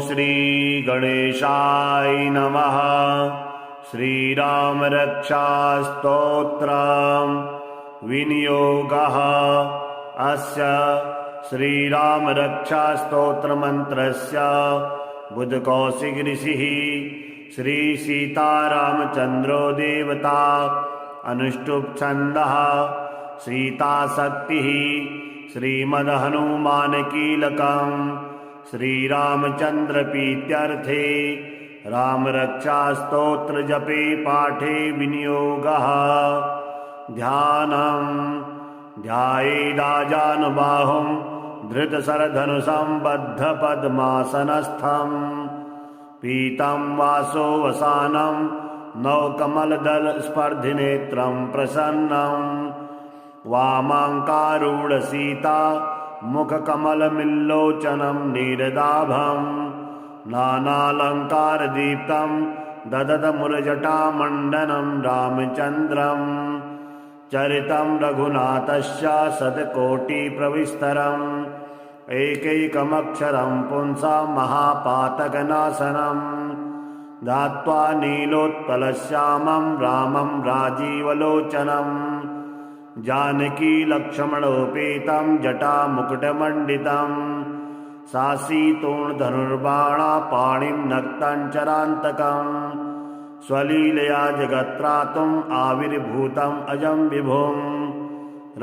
श्री गणेशाय नमः। श्रीराम रक्षा स्तोत्रम् विनियोगः। अस्य श्रीराम रक्षा स्तोत्र मंत्रस्य बुधकौशिक ऋषिः श्री सीतारामचंद्रो देवता अनुष्टुप् छन्दः सीताशक्तिः श्रीमद्हनुमानकीलकम् श्रीरामचंद्र प्रीत्यर्थे रामरक्षा स्तोत्र जपे पाठे विनियोगः। ध्यानम् ध्यायेदाजानुबाहुं धृतशरधनुषं बद्धपद्मासनस्थं पीतं वासोवसानं नवकमलदलस्पर्धिनेत्रं प्रसन्नं वामाङ्कारूढसीता मुखकमलमिल्लोचनं नीरदाभं नानालङ्कारदीप्तं ददतमुरजटामण्डनं रामचन्द्रं चरितं रघुनाथस्य शतकोटिप्रविस्तरम् एकैकमक्षरं पुंसां महापातकनाशनं ध्यात्वा नीलोत्पलश्यामं रामं राजीवलोचनं जानकीलक्ष्मणोपेतं जटामुकुटमण्डितं सासीतोणधनुर्बाणापाणिं नक्तं चरान्तकम् स्वलीलया जगत्त्रातुम् आविर्भूतम् अजं विभुम्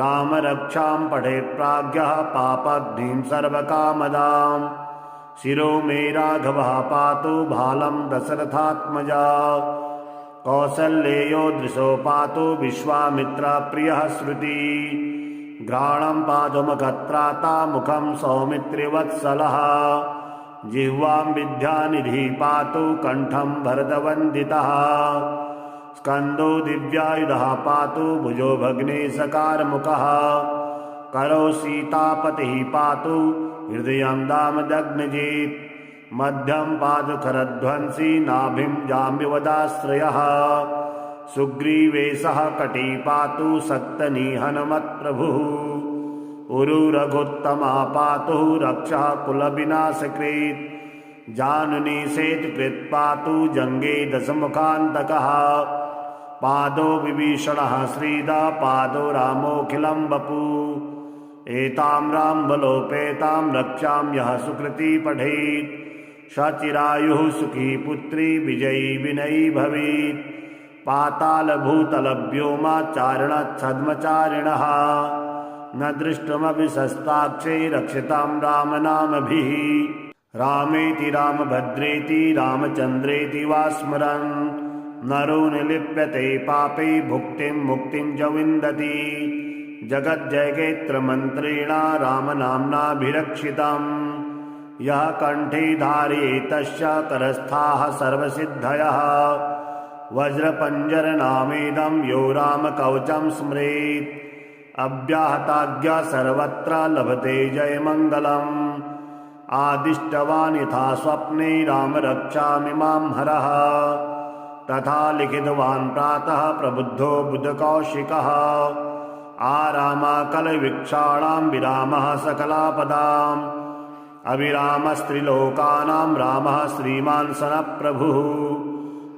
रामरक्षां पठेत् प्राज्ञः पापघ्नीं सर्वकामदां शिरो मे राघवः पातु भालं दशरथात्मजा कौसल्येयो दृशो पातु विश्वामित्रप्रियः श्रुति घ्राणं पादुमखत्राता मुखं सौमित्रिवत्सलः जिह्वां विद्यानिधिः पातु कंठं भरतवन्दितः स्कन्दो दिव्यायुधः पातु भुजो भग्नेशकारमुखः करौ सीतापतिः पातु हृदयं दामदग्नजित् मध्यं पातु खरध्वंसी नाभिं जाम्बवदाश्रयः सुग्रीवेशः कटी पातु सक्तनिहनमत्प्रभुः उरु रघुत्तमा पातु रक्षः कुलविनाशकृत् जानुनी सेतुकृत् पातु जंगे दशमुखान्तकः पादो विभीषणः श्रीदा पादो रामोऽखिलं वपु एतां रामबलोपेतां रक्षां यः सुकृती पठेत् सचिरायुः सुखी पुत्री विजयी विनयी भवेत् पातालभूतलव्योमाचारणच्छद्मचारिणः न दृष्टमपि शस्ताक्षे रक्षितां रामनामभिः रामेति रामभद्रेति रामचन्द्रेति वा स्मरन् नरो न लिप्यते पापे भुक्तिं मुक्तिं च विन्दति जगज्जयगेत्रमन्त्रेण रामनाम्नाभिरक्षितं यः कण्ठे धारयेत् तस्य करस्थाः सर्वसिद्धयः वज्रपञ्जरनामेदं यो रामकवचं स्मरेत् अव्याहताज्ञा सर्वत्र लभते जयमङ्गलम् आदिष्टवान् यथा स्वप्ने रामरक्षामिमां हरः तथा लिखितवान् प्रातः प्रबुद्धो बुधकौशिकः आरामाकलवीक्षाणां विरामः सकलापदाम् अविरामस्त्रिलोकानां रामः श्रीमान् सनप्रभुः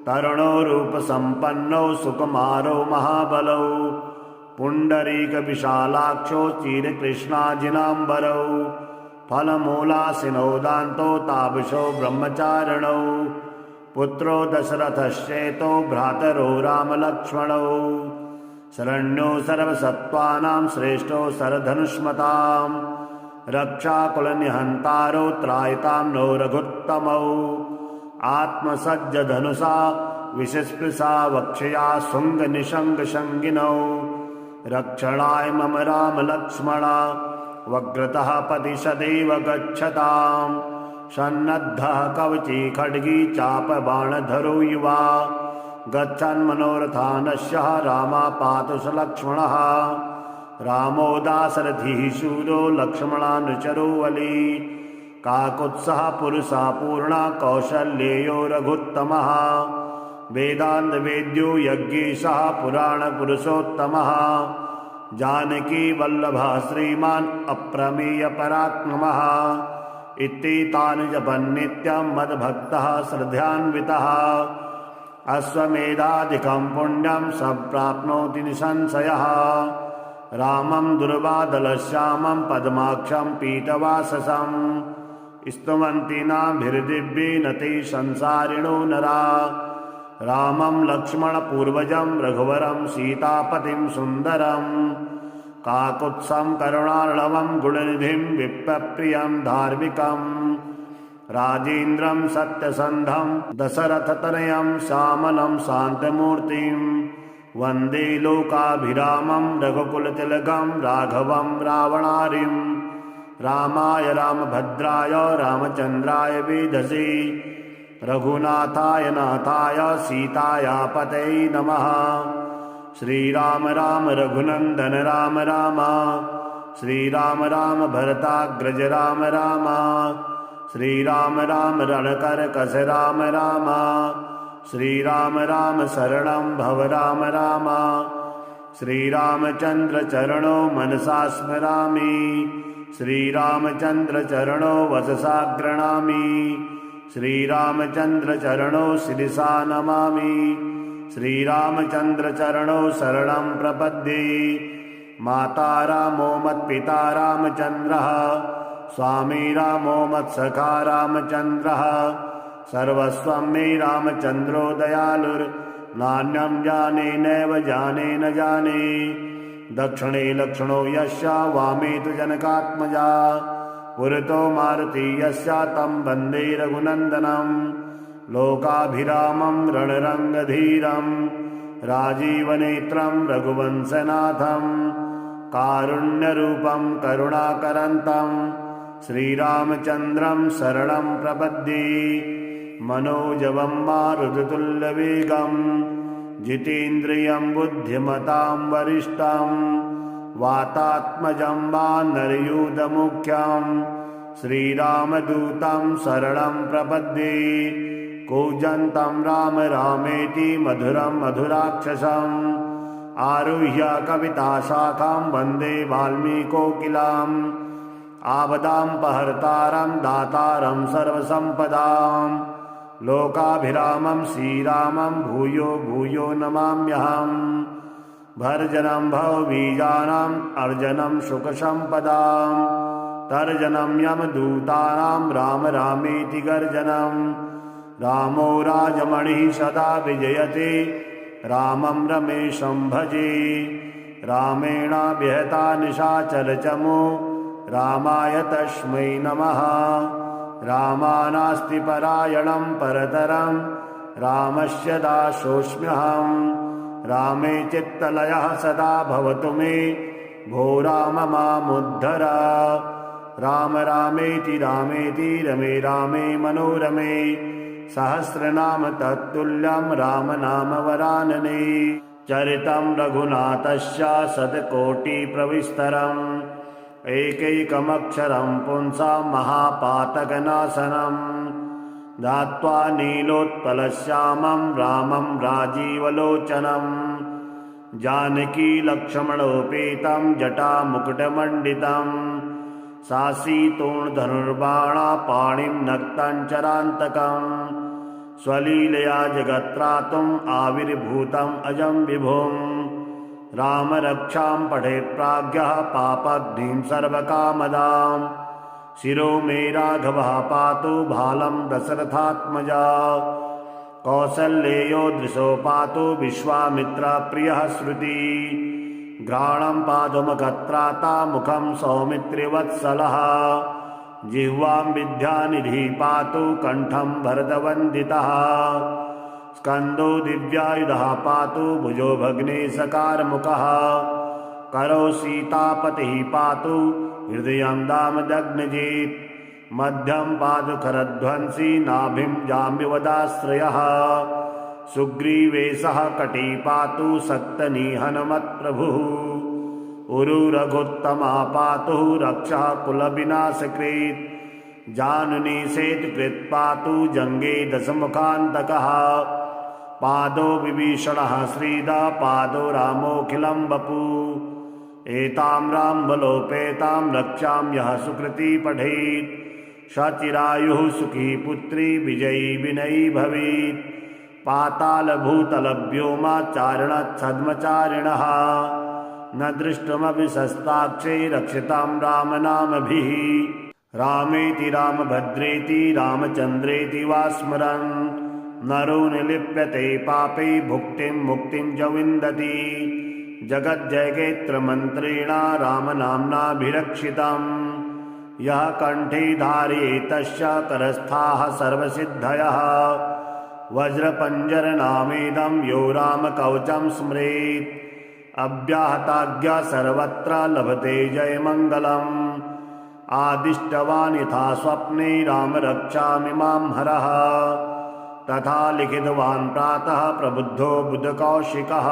तरुणो रूपसम्पन्नो सुकुमारो महाबलौ पुण्डरीकविशालाक्षो चिरकृष्णाजिनाम्बरौ फलमूलासिनौ दान्तो तापसो ब्रह्मचारिणौ पुत्रो दशरथश्चेतो भ्रातरो रामलक्ष्मणौ शरण्यो सर्वसत्त्वानां श्रेष्ठो सरधनुष्मतां रक्षाकुलनिहन्तारो त्रायतां नो रघुत्तमौ आत्मसज्जधनुषा विशस्पृशा वक्षया शुङ्गनिशङ्गशङ्गिनौ रक्षणाय मम रामलक्ष्मणा वक्रतः पति सदैव गच्छताम् सन्नद्धः कवची खड्गी चापबाणधरो युवा गच्छन् मनोरथानस्य रामा पातु स लक्ष्मणः रामो दाशरथिः शूरो लक्ष्मणानुचरो वली काकुत्सः पुरुषः पूर्णा कौशल्येयो रघुत्तमः वेदान्तवेद्यो यज्ञेशः पुराणपुरुषोत्तमः जानकी वल्लभः श्रीमान् अप्रमेयपराक्रमः इत्येतानि जपन्नित्यं मद्भक्तः श्रद्धयान्वितः अश्वमेधादिकं पुण्यं सम्प्राप्नोति निसंशयः। रामं दुर्वादलश्यामं पद्माक्षं पीतवाससं स्तुवन्ति नाभिर्दिव्येन ते संसारिणो नरा। रामं लक्ष्मणपूर्वजं रघुवरं सीतापतिं सुन्दरं काकुत्स्थं करुणार्णवं गुणनिधिं विप्रप्रियं धार्मिकं राजेन्द्रं सत्यसन्धं दशरथतनयं श्यामलं शान्तमूर्तिं वन्दे लोकाभिरामं रघुकुलतिलकं राघवं रावणारिं। रामाय रामभद्राय रामचन्द्राय वेधसे रघुनाथाय नाथाय सीताया पतये नमः। श्रीराम राम रघुनन्दन राम राम श्रीराम राम भरताग्रज राम राम श्रीराम राम रणकरकस राम राम श्रीराम राम शरणं भव राम राम। श्रीरामचन्द्र चरणो मनसा स्मरामि श्रीरामचन्द्र चरणो वचसा गृह्णामि श्रीरामचन्द्र चरणो शिरसा नमामि श्रीरामचन्द्र चरणो शरणं प्रपद्ये। माता रामो मत्पिता रामचन्द्रः स्वामी रामो मत्सखा रामचन्द्रः सर्वस्वं मे रामचन्द्रो दयालुर्नान्यं जाने नैव जाने न जाने। दक्षिणे लक्ष्मणो यस्य वामे तु जनकात्मजा पुरतो मारुति यस्य तं वन्दे रघुनन्दनं। लोकाभिरामं रणरङ्गधीरं राजीवनेत्रं रघुवंशनाथं कारुण्यरूपं करुणाकरन्तं श्रीरामचन्द्रं शरणं प्रपद्ये। मनोजवं मारुततुल्यवेगं जितेन्द्रियं बुद्धिमतां वरिष्ठं वातात्मजं वानरयूथमुख्यं श्रीरामदूतं शरणं प्रपद्ये। कूजन्तं राम रामेति मधुरं मधुराक्षसम् आरुह्य कविताशाखां वन्दे वाल्मीकोकिलाम्। आपदापहर्तारं दातारं सर्वसम्पदां लोकाभिरामं श्रीरामं भूयो भूयो नमाम्यहम्। भर्जनं भवबीजानाम् अर्जनं सुखसम्पदां तर्जनं यमदूतानां राम रामेति गर्जनं। रामो राजमणिः सदा विजयते रामं रमेशं भजे। रामेणाभिहता निशाचरचमो रामाय तस्मै नमः। रामानास्ति परायणं परतरं रामस्य दासोऽस्म्यहम्। रामे चित्तलयः सदा भवतु मे भो राम मामुद्धर। राम रामेति रामेति रमे रामे मनोरमे सहस्रनाम तत्तुल्यं राम नाम वरानने। चरितं रघुनाथस्य शतकोटिप्रविस्तरम् एकैकमक्षरं पुंसां महापातकनाशनं दात्वा नीलोत्पलश्यामं रामं राजीवलोचनं। जानकी लक्ष्मणोपेतं जटामुकुटमण्डितं सासीतोर्धनुर्बाणा पाणिं नक्तं चरान्तकं स्वलीलया जगत्त्रातुम् आविर्भूतम् अजं विभुम्। राम रक्षां पठेत् प्राज्ञः पापग्निं सर्वकामदां शिरो मे राघवः पातु भालं दशरथात्मजा। कौसल्येयो दृशो पातु विश्वामित्रप्रियः श्रुति घ्राणं पादुमकत्राता मुखं सौमित्रिवत्सलः। जिह्वां विद्यानिधिः पातु कण्ठं भरतवन्दितः। स्कन्दो दिव्यायुधः पातु भुजो भग्नेशकारमुखः। करो सीतापतिः पातु हृदयं दामदग्नजित्। मध्यं पातु करध्वंसी नाभिं जाम्बवदाश्रयः। सुग्रीवेशः कटी पातु सक्तनिहनमत्प्रभुः। उरु रघुत्तमः पातु रक्षः कुलविनाशकृत्। जानुनी सेतुकृत् पातु जङ्गे दशमुखान्तकः। पादो विभीषणः श्रीदा पादो रामोऽखिलं वपु। एतां रामबलोपेतां रक्षां यः सुकृती पठेत् सचिरायुः सुखी पुत्री विजयी विनयी भवेत्। पातालभूतलव्योमाचारणच्छद्मचारिणः न दृष्टमपि शस्ताक्षे रक्षितां रामनामभिः। रामेति रामभद्रेति रामचन्द्रेति वा स्मरन् नरो निलिप्यते पापै भुक्तिं मुक्तिं च विन्दति। जगज्जयगेत्रमन्त्रेण रामनाम्नाभिरक्षितम् यः कण्ठे धारयेत् तस्य करस्थाः सर्वसिद्धयः। वज्रपञ्जरनामेदं यो रामकवचं स्मरेत् अव्याहताज्ञा सर्वत्र लभते जयमङ्गलम्। आदिष्टवान् यथा स्वप्ने राम रक्षामि मां हरः तथा लिखितवान् प्रातः प्रबुद्धो बुधकौशिकः।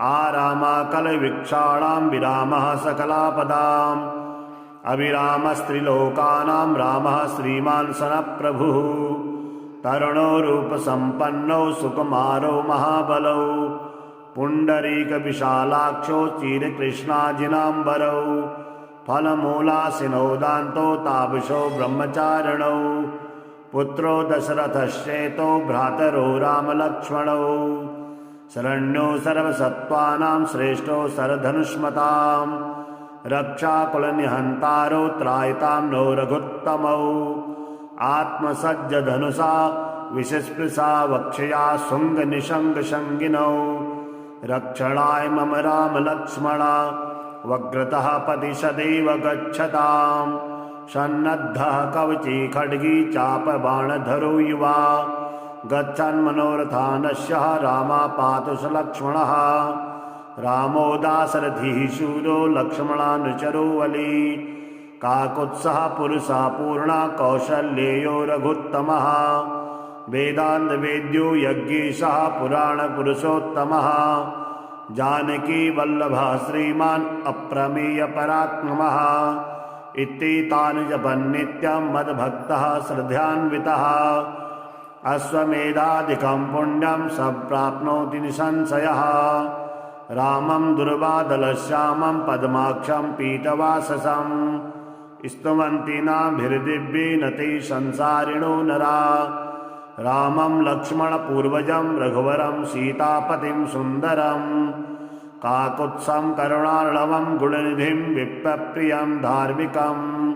आरामाकलवृक्षाणां विरामः सकलापदाम् अविरामस्त्रिलोकानां रामः श्रीमान् सनप्रभुः। तरुणो रूपसम्पन्नौ सुकुमारो महाबलौ पुण्डरीकविशालाक्षो चिरकृष्णाजिनाम्बरौ। फलमूलासिनो दान्तो तापसो ब्रह्मचारिणौ पुत्रो दशरथश्चेतो भ्रातरो रामलक्ष्मणौ। शरण्यो सर्वसत्त्वानां श्रेष्ठो सरधनुष्मतां रक्षाकुलनिहन्तारो त्रायतां नो रघुत्तमौ। आत्मसज्जधनुषा विशस्पृशा वक्षया शुङ्गनिशङ्गशङ्गिनौ रक्षणाय मम रामलक्ष्मणा वक्रतः पति सदैव गच्छताम्। सन्नद्धः कवची खड्गी चापबाणधरो युवा गच्छन्मनोरथानस्य रामा पातु स लक्ष्मणः। रामो दाशरथिः शूरो लक्ष्मणानुचरो वली काकुत्सः पुरुषः पूर्णा कौशल्येयो रघुत्तमः। वेदान्तवेद्यो यज्ञेशः पुराणपुरुषोत्तमः। जानकी वल्लभः श्रीमान् अप्रमेय पराक्रमः। इत्येतानि जपन्नित्यं मद्भक्तः श्रद्धान्वितः। अश्वमेधादिकं पुण्यं सम्प्राप्नोति निसंशयः। रामं दुर्वादलश्यामं पद्माक्षं पीतवाससं स्तुवन्ति नाभिर्दिव्येन ते संसारिणो नरा। रामं लक्ष्मणपूर्वजं रघुवरं सीतापतिं सुन्दरं काकुत्सं करुणार्णवं गुणनिधिं विप्रप्रियं धार्मिकं।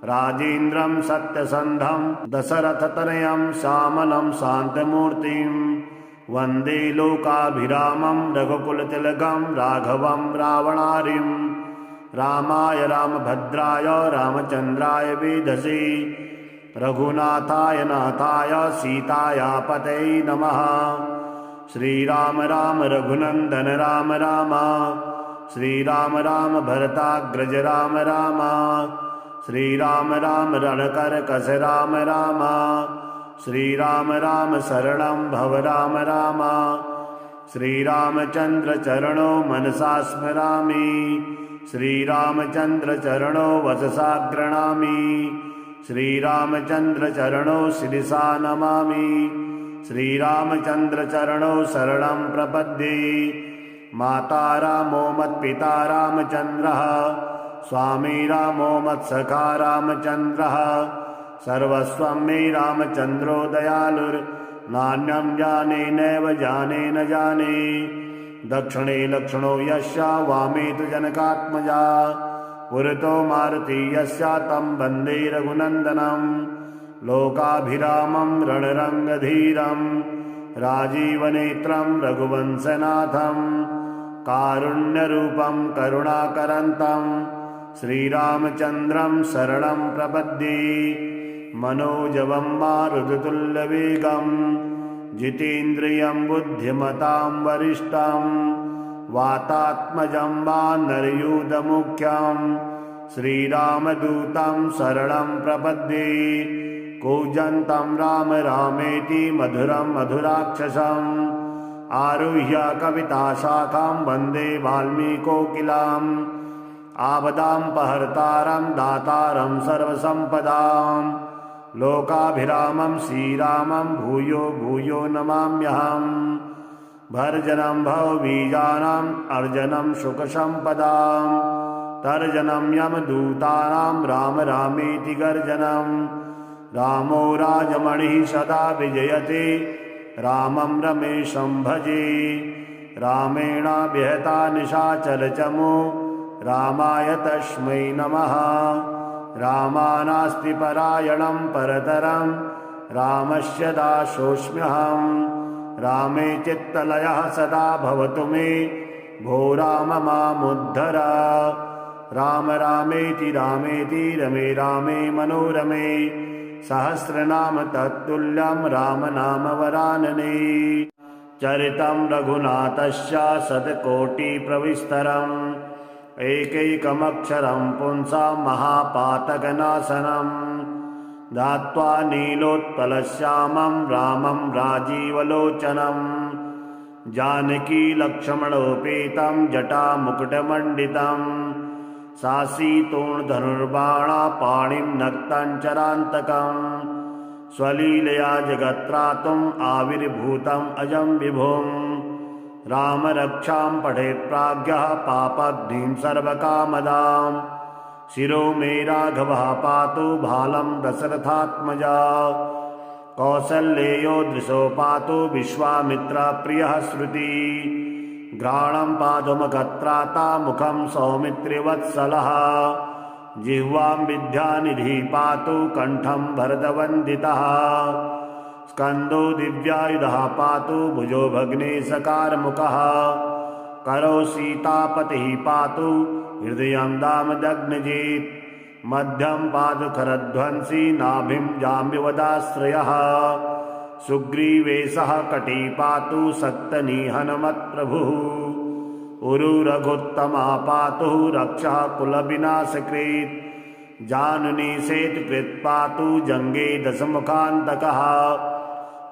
राजेन्द्रं सत्यसन्धं दशरथतनयं श्यामलं शान्तमूर्तिं वन्दे लोकाभिरामं रघुकुलतिलकं राघवं रावणारिं। रामाय रामभद्राय रामचन्द्राय वेधसे रघुनाथाय नाथाय सीताया पतये नमः। श्रीराम राम रघुनन्दन राम राम श्रीराम राम भरताग्रज राम राम श्रीराम राम रणकरकस राम राम श्रीराम राम शरणं भव राम राम। श्रीरामचन्द्र चरणो मनसा स्मरामि श्रीरामचन्द्र चरणो वचसा गृह्णामि श्रीरामचन्द्र चरणो शिरसा नमामि श्रीरामचन्द्र चरणो शरणं प्रपद्ये। माता रामो मत्पिता रामचन्द्रः स्वामी रामो मत्सखा रामचन्द्रः सर्वस्वं मे रामचन्द्रो दयालुर्नान्यं जाने नैव जाने न जाने। दक्षिणे लक्ष्मणो यस्य वामे तु जनकात्मजा पुरतो मारुति यस्य तं वन्दे रघुनन्दनं। लोकाभिरामं रणरङ्गधीरं राजीवनेत्रं रघुवंशनाथं कारुण्यरूपं करुणाकरन्तं श्रीरामचन्द्रं शरणं प्रपद्ये। मनोजवं मारुततुल्यवेगं जितेन्द्रियं बुद्धिमतां वरिष्ठं वातात्मजं वानरयूथमुख्यं श्रीरामदूतं शरणं प्रपद्ये। कूजन्तं राम रामेति मधुरं मधुराक्षसम् आरुह्य कविताशाखां वन्दे वाल्मीकोकिलाम्। आपदापहर्तारं दातारं सर्वसम्पदां लोकाभिरामं श्रीरामं भूयो भूयो नमाम्यहम्। भर्जनं भवबीजानाम् अर्जनं सुखसम्पदां तर्जनं यमदूतानां राम रामेति गर्जनं रामो राजमणिः सदा विजयते रामं रमेशं भजे रामेणाभिहता निशाचरचमो रामाय तस्मै नमः रामानास्ति परायणं परतरं रामस्य दासोऽस्म्यहं रामे चित्तलयः सदा भवतु मे भो राम मामुद्धर राम रामेति रमे रामे मनोरमे सहस्रनाम तत्तुल्यं राम नाम वरानने चरितं रघुनाथस्य शतकोटिप्रविस्तरम् एकैकमक्षरं पुंसां महापातकनाशनं दात्वा नीलोत्पलश्यामं रामं राजीवलोचनं जानकीलक्ष्मणोपेतं जटामुकुटमण्डितं सासीतोणधनुर्बाणापाणिं नक्तं चरान्तकं स्वलीलया जगत्त्रातुम् आविर्भूतम् अजं विभुं राम रक्षां पठेत् प्राज्ञः पापग्निं सर्वकामदां शिरो मे राघवः पातु भालं दशरथात्मजा कौसल्येयो दृशो पातु विश्वामित्रप्रियः श्रुति घ्राणं पादुमकत्राता मुखं सौमित्रिवत्सलः जिह्वां विद्यानिधिः पातु कण्ठं भरतवन्दितः स्कन्दो दिव्यायुधः पातु भुजो भग्नेशकारमुखः करौ सीतापतिः पातु हृदयं दामदग्नजित् मध्यं पातु खरध्वंसी नाभिं जाम्बवदाश्रयः सुग्रीवेशः कटी पातु सक्तनिहनमत्प्रभुः उरु रघुत्तमः पातु रक्षः कुलविनाशकृत् जानुनी सेतुकृत् पातु जङ्गे दशमुखान्तकः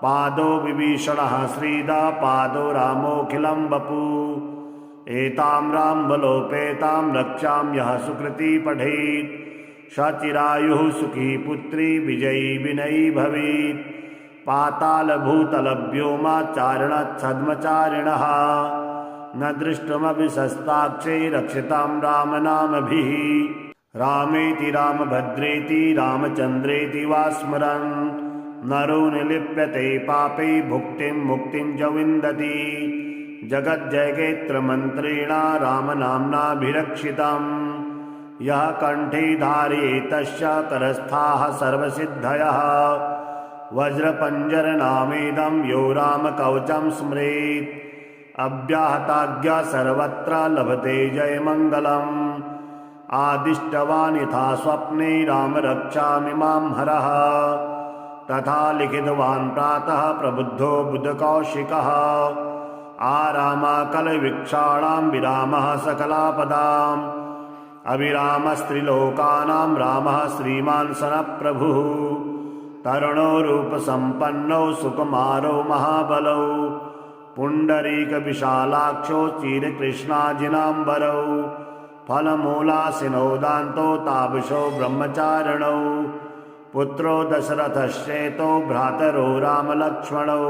पादो विभीषणः श्रीदा पादो रामोऽखिलं वपु एतां रामबलोपेतां रक्षां यः सुकृती पठेत् सचिरायुः सुखी पुत्री विजयी विनयी भवेत् पातालभूतलव्योमाचारणच्छद्मचारिणः न दृष्टमपि शस्ताक्षे रक्षितां रामनामभिः रामेति रामभद्रेति रामचन्द्रेति वा स्मरन् नरो निलिप्यते पापे भुक्तिं मुक्तिं च विन्दति जगज्जयगेत्रमन्त्रेण रामनाम्नाभिरक्षितं यः कण्ठे धारयेत् तस्य करस्थाः सर्वसिद्धयः वज्रपञ्जरनामेदं यो रामकवचं स्मरेत् अव्याहताज्ञा सर्वत्र लभते जयमङ्गलम् आदिष्टवान् यथा स्वप्ने राम रक्षामि मां हरः तथा लिखितवान् प्रातः प्रबुद्धो बुधकौशिकः आरामाकलवीक्षाणां विरामः सकलापदाम् अविरामस्त्रिलोकानां रामः श्रीमान् सनप्रभुः तरुणो रूपसम्पन्नो सुकुमारो महाबलौ पुण्डरीकविशालाक्षो चिरकृष्णाजिनाम्बरौ फलमूलासिनो दान्तो तापसो ब्रह्मचारिणौ पुत्रो दशरथश्चेतो भ्रातरो रामलक्ष्मणौ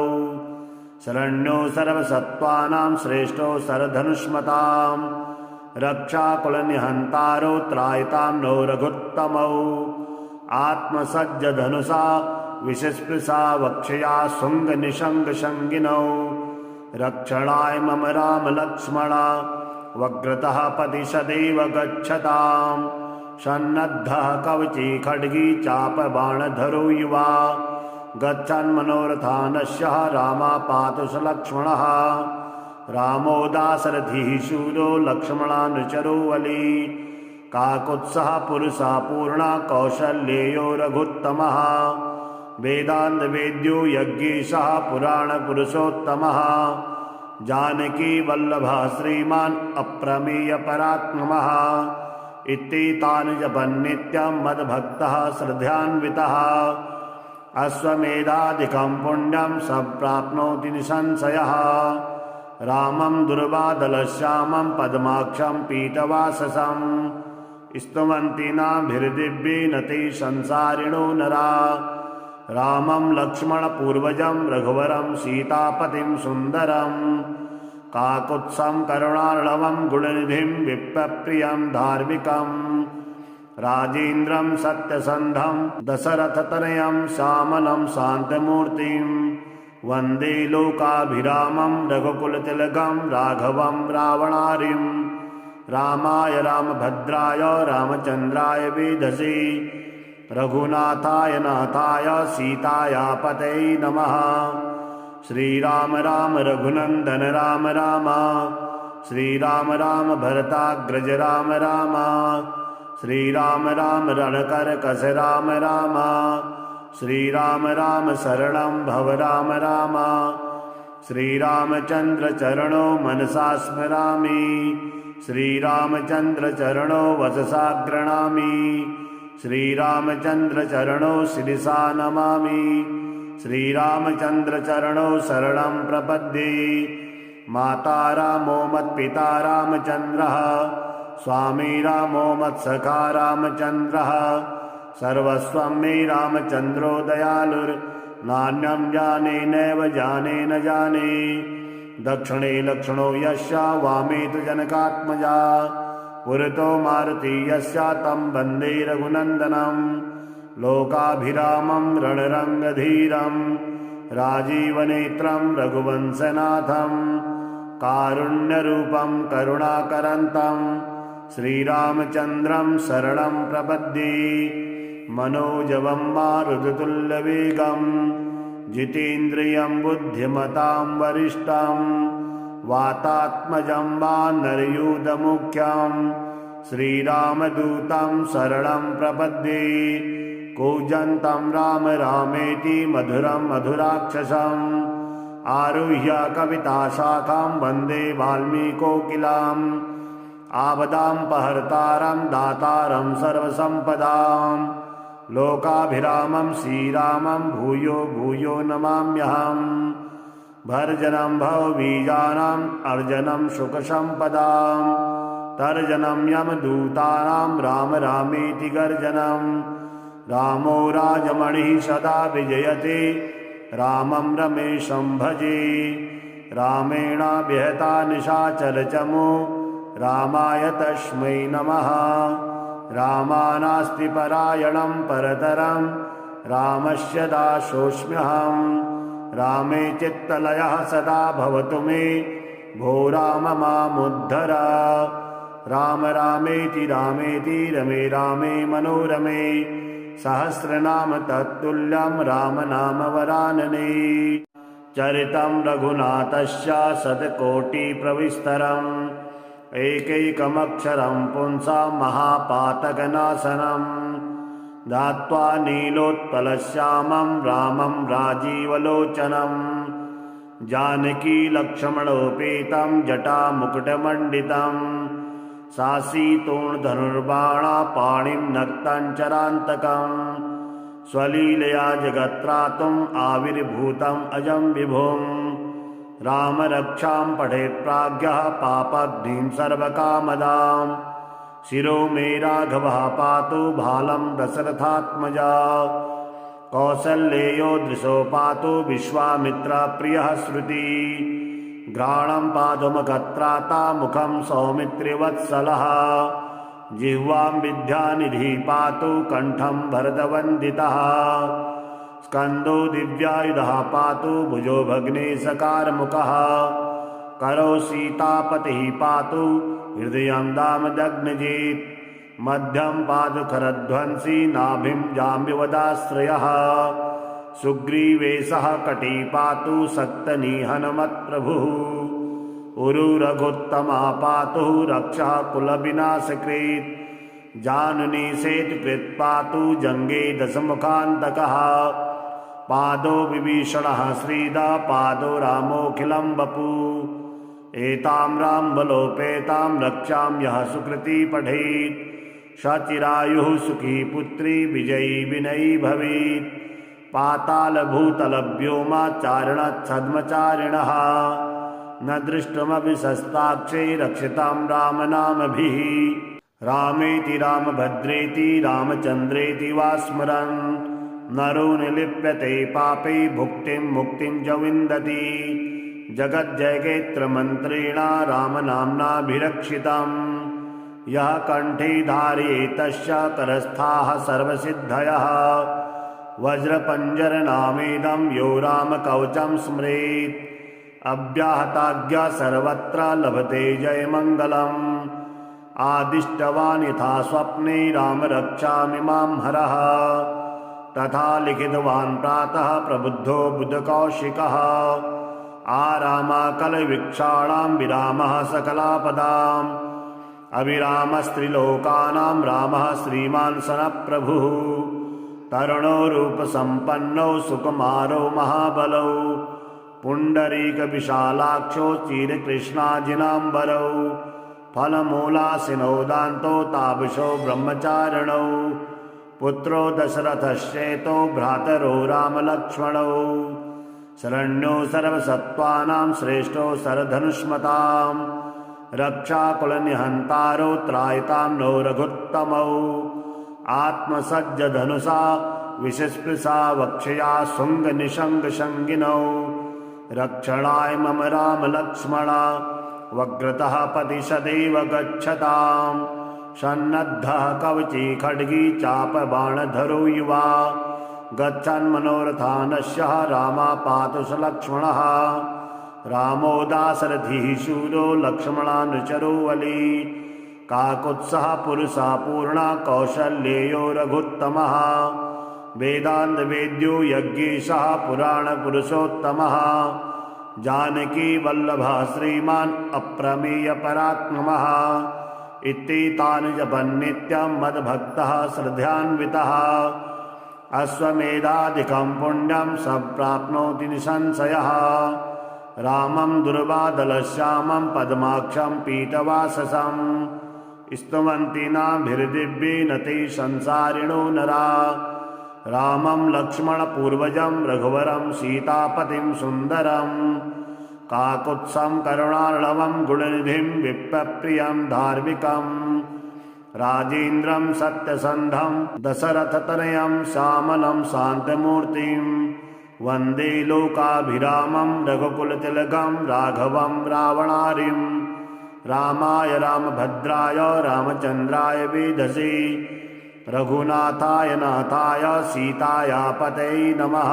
शरण्यो सर्वसत्त्वानां श्रेष्ठो सरधनुष्मतां रक्षाकुलनिहन्तारो त्रायतां नो रघुत्तमौ आत्मसज्जधनुषा विषस्पृशा वक्षया शुङ्गनिशङ्गशङ्गिनौ रक्षणाय मम रामलक्ष्मणा वग्रतः पति सदैव गच्छतां सन्नद्धः कवची खड्गी चापबाणधरो युवा गच्छन्मनोरथानस्य रामापातु स लक्ष्मणः रामो दाशरथिः शूरो लक्ष्मणानुचरो वली काकुत्सः पुरुषः पूर्णा कौशल्येयो रघुत्तमः वेदान्तवेद्यो यज्ञेशः पुराणपुरुषोत्तमः जानकी वल्लभः श्रीमान् अप्रमेयपरात्मनः इत्येतानि जपन्नित्यं मद्भक्तः श्रद्धान्वितः अश्वमेधादिकं पुण्यं सम्प्राप्नोति निसंशयः रामं दुर्वादलश्यामं पद्माक्षं पीतवाससं स्तुवन्ति नाभिर्दिव्येन ते संसारिणो नरा रामं लक्ष्मणपूर्वजं रघुवरं सीतापतिं सुन्दरं काकुत्सं करुणार्णवं गुणनिधिं विप्रप्रियं धार्मिकम् राजेन्द्रं सत्यसन्धं दशरथतनयं श्यामलं शान्तमूर्तिं वन्दे लोकाभिरामं रघुकुलतिलकं राघवं रावणारिं रामाय रामभद्राय रामचन्द्राय वेधसे रघुनाथाय नाथाय सीताया पतये नमः। श्रीराम राम रघुनन्दन राम राम श्रीराम राम भरताग्रज राम राम श्रीराम राम रणकरकस राम राम श्रीराम राम शरणं भव राम राम श्रीरामचन्द्र चरणो मनसा स्मरामि श्रीरामचन्द्र चरणो वचसा गृह्णामि श्रीरामचन्द्र चरणो शिरसा नमामि श्रीरामचन्द्र चरणो शरणं प्रपद्ये। माता रामो मत्पिता रामचन्द्रः स्वामी रामो मत्सखा रामचन्द्रः सर्वस्वं मे रामचन्द्रो दयालुर्नान्यं जाने नैव जाने न जाने दक्षिणे लक्ष्मणो यस्य वामे तु जनकात्मजा पुरतो मारुति यस्य तं वन्दे रघुनन्दनं लोकाभिरामं रणरङ्गधीरं राजीवनेत्रं रघुवंशनाथं कारुण्यरूपं करुणाकरन्तं श्रीरामचन्द्रं शरणं प्रपद्ये। मनोजवं मारुततुल्यवेगं जितेन्द्रियं बुद्धिमतां वरिष्ठं वातात्मजं वानरयूथमुख्यं श्रीरामदूतं शरणं प्रपद्ये। कूजन्तं राम रामेति मधुरं मधुराक्षसम् आरुह्य कविताशाखां वन्दे वाल्मीकोकिलाम् आपदापहर्तारं दातारं सर्वसम्पदां लोकाभिरामं श्रीरामं भूयो भूयो नमाम्यहम्। भर्जनं भवबीजानाम् अर्जनं सुखसम्पदां तर्जनं यमदूतानां राम रामेति गर्जनं रामो राजमणिः सदा विजयते रामं रमेशं भजे। रामेणाभिहता निशाचरचमो रामाय तस्मै नमः। रामानास्ति परायणं परतरं रामस्य दासोऽस्म्यहं। रामे चित्तलयः सदा भवतु मे भो राम मामुद्धर। राम रामेति रामेति रमे रामे मनोरमे सहस्रनाम तत्तुल्यं राम नाम वरानने। चरितं रघुनाथस्य शतकोटिप्रविस्तरम् एकैकमक्षरं पुंसां महापातकनाशनं धात्वा नीलोत्पलश्यामं रामं राजीवलोचनं जानकी लक्ष्मणोपेतं जटामुकुटमण्डितं सासीतोणधनुर्बाणापाणिं नक्तं स्वलीलया जगत्त्रातुम् आविर्भूतम् अजं विभुम्। राम रक्षां पठेत् प्राज्ञः पापग्निं सर्वकामदां शिरो मे राघवः पातु भालं दशरथात्मजा। कौसल्येयो दृशो पातु विश्वामित्रप्रियः श्रुति घ्राणं पादुमकत्राता मुखं सौमित्रिवत्सलः जिह्वां विद्यानिधिः पातु कण्ठं भरतवन्दितः स्कन्दो दिव्यायुधः पातु भुजो भग्नेशकारमुखः करौ सीतापतिः पातु हृदयं दामदग्नजित् मध्यं पातु खरध्वंसी नाभिं जाम्बवदाश्रयः सुग्रीवेशः कटी पातु सक्तनिहनमत्प्रभुः उरुरघुत्तमा पातु रक्षः कुलविनाशकृत् जानुनी सेतुकृत् पातु जङ्गे दशमुखान्तकः पादो विभीषणः श्रीदा पादो रामोऽखिलं वपु एतां रामबलोपेतां रक्षां यः सुकृती पठेत् सचिरायुः सुखी पुत्री विजयी विनयी भवेत् पातालभूतलव्योमाचारणच्छद्मचारिणः न दृष्टमपि शस्त्राक्षे रक्षितां रामनामभिः रामेति रामभद्रेति रामचन्द्रेति वा स्मरन् नरो निलिप्यते पापे भुक्तिं मुक्तिं च विन्दति जगज्जयगेत्रमन्त्रिणा रामनाम्नाभिरक्षितम् यः कण्ठे धारयेत् तस्य करस्थाः सर्वसिद्धयः वज्रपञ्जरनामेदं यो रामकवचं स्मरेत् अव्याहताज्ञा सर्वत्र लभते जयमङ्गलम् आदिष्टवान् यथा स्वप्ने राम रक्षामि मां हरः तथा लिखितवान् प्रातः प्रबुद्धो बुधकौशिकः आरामाकलवीक्षाणां विरामः सकलापदाम् अभिरामस्त्रिलोकानां रामः श्रीमान् सनप्रभुः तरुणो रूपसम्पन्नो सुकुमारो महाबलौ पुण्डरीकविशालाक्षो चिरकृष्णाजिनाम्बरौ फलमूलासिनो दान्तो तापसो ब्रह्मचारिणौ पुत्रो दशरथश्चेतो भ्रातरो रामलक्ष्मणौ शरण्यो सर्वसत्त्वानां श्रेष्ठो सरधनुष्मताम् रक्षाकुलनिहन्तारो त्रायतां नो रघुत्तमौ आत्मसज्जधनुषा विषस्पृशा वक्षया शुङ्गनिशङ्गशङ्गिनौ रक्षणाय मम रामलक्ष्मणा वग्रतः पति सदैव गच्छताम् सन्नद्धः कवची खड्गी चापबाणधरो युवा गच्छन्मनोरथानस्य रामापातु स लक्ष्मणः रामो दाशरथिः शूरो लक्ष्मणानुचरो वली काकुत्सः पुरुषः पूर्णा कौशल्येयो रघुत्तमः वेदान्तवेद्यो यज्ञेशः पुराणपुरुषोत्तमः जानकी वल्लभः श्रीमान् अप्रमेयपराक्रमः इत्येतानि जपन्नित्यं मद्भक्तः श्रद्धान्वितः अश्वमेधादिकं पुण्यं सम्प्राप्नोति निसंशयः रामं दुर्वादलश्यामं पद्माक्षं पीतवाससं स्तुवन्ति नाभिर्दिव्येन ते संसारिणो नरा रामं लक्ष्मणपूर्वजं रघुवरं सीतापतिं सुन्दरं काकुत्सं करुणार्णवं गुणनिधिं विप्रप्रियं धार्मिकं राजेन्द्रं सत्यसन्धं दशरथतनयं श्यामलं शान्तमूर्तिं वन्दे लोकाभिरामं रघुकुलतिलकं राघवं रावणारिं रामाय रामभद्राय रामचन्द्राय वेधसे रघुनाथाय नाथाय सीताया पतये नमः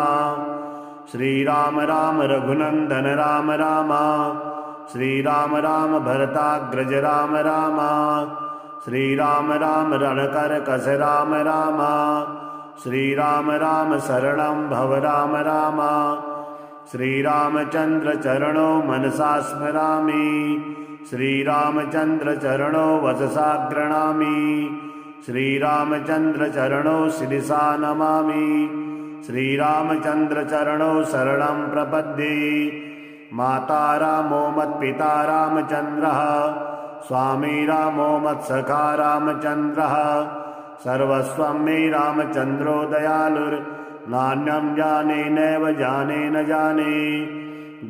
श्रीराम राम रघुनन्दन राम राम श्रीराम राम भरताग्रज राम राम श्रीराम राम रणकरकस राम राम श्रीराम राम शरणं भव राम राम श्रीरामचन्द्र चरणो मनसा स्मरामि श्रीरामचन्द्र चरणो वचसा गृह्णामि श्रीरामचन्द्र चरणो शिरसा नमामि श्रीरामचन्द्र चरणो शरणं प्रपद्ये माता रामो मत्पिता रामचन्द्रः स्वामी रामो मत्सखा रामचन्द्रः सर्वस्वं मे रामचन्द्रो दयालुर्नान्यं जाने नैव जाने न जाने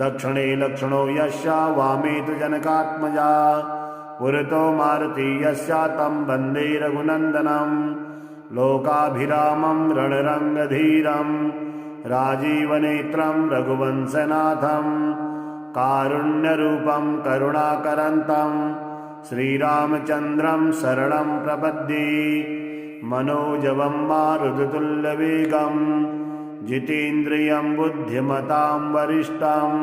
दक्षिणे लक्ष्मणो यस्य वामे तु जनकात्मजा पुरतो मारुति यस्य तं वन्दे रघुनन्दनं लोकाभिरामं रणरङ्गधीरं राजीवनेत्रं रघुवंशनाथं कारुण्यरूपं करुणाकरन्तं श्रीरामचन्द्रं शरणं प्रपद्ये मनोजवं मारुततुल्यवेगं जितेन्द्रियं बुद्धिमतां वरिष्ठं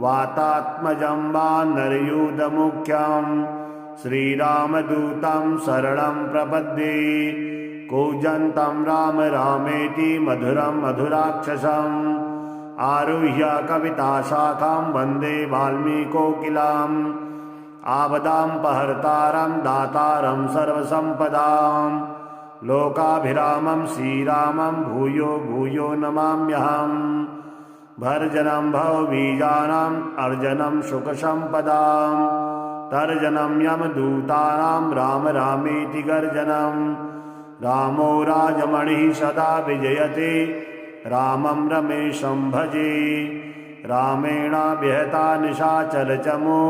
वातात्मजं वानरयूथमुख्यं श्रीरामदूतं शरणं प्रपद्ये कूजन्तं राम रामेति मधुरं मधुराक्षसम् आरुह्य कविताशाखां वन्दे वाल्मीकोकिलाम् आपदापहर्तारं दातारं सर्वसम्पदां लोकाभिरामं श्रीरामं भूयो भूयो नमाम्यहम् भर्जनं भवबीजानाम् अर्जनं सुखसम्पदां तर्जनं यमदूतानां राम रामेति गर्जनं रामो राजमणिः सदा विजयते रामं रमेशं भजे रामेणाभिहता निशाचरचमो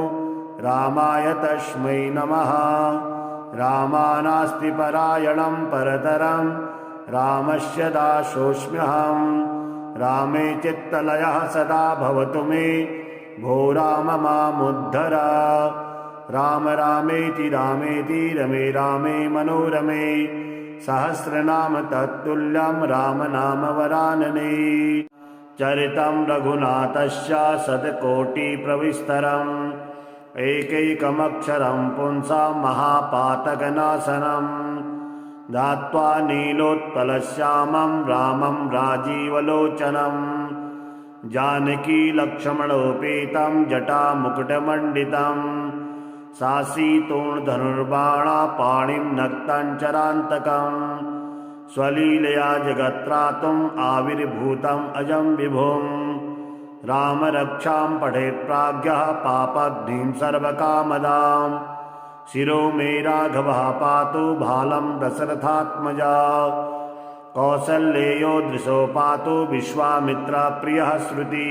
रामाय तस्मै नमः रामानास्ति परायणं परतरं रामस्य दासोऽस्म्यहं रामे चित्तलयः सदा भवतु मे भो राम मामुद्धर। राम रामेति रामेति रमे रामे मनोरमे सहस्रनाम तत्तुल्यं राम नाम वरानने। चरितं रघुनाथस्य शतकोटिप्रविस्तरम् एकैकमक्षरं पुंसां महापातकनाशनम् ध्यात्वा नीलोत्पलश्यामं रामं राजीवलोचनम् जानकी लक्ष्मणोपेतं जटामुकुटमण्डितं सासीतोर्धनुर्बाणा पाणिं नक्तञ्चरान्तकम् स्वलीलया जगत्त्रातुम् आविर्भूतम् अजं विभुम् राम रक्षां पठेत् प्राज्ञः पापघ्नीं सर्वकामदाम् शिरो मे राघवः पातु भालं दशरथात्मजा कौसल्येयो दृशो पातु विश्वामित्रप्रियः श्रुति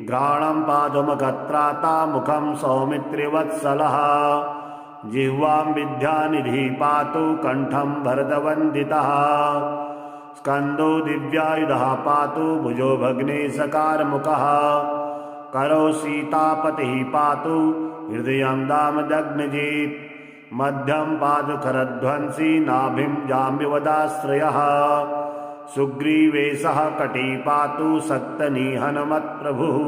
घ्राणं पादुमगत्राता मुखं सौमित्रिवत्सलः जिह्वां विद्यानिधिः पातु कंठं भरतवन्दितः स्कन्दो दिव्यायुधः पातु भुजो भग्नेशकारमुखः करो सीतापतिः पातु हृदयं दामदग्नजित् मध्यं पातु करध्वंसी नाभिं जाम्बवदाश्रयः सुग्रीवेशः कटी पातु सक्तनिहनमत्प्रभुः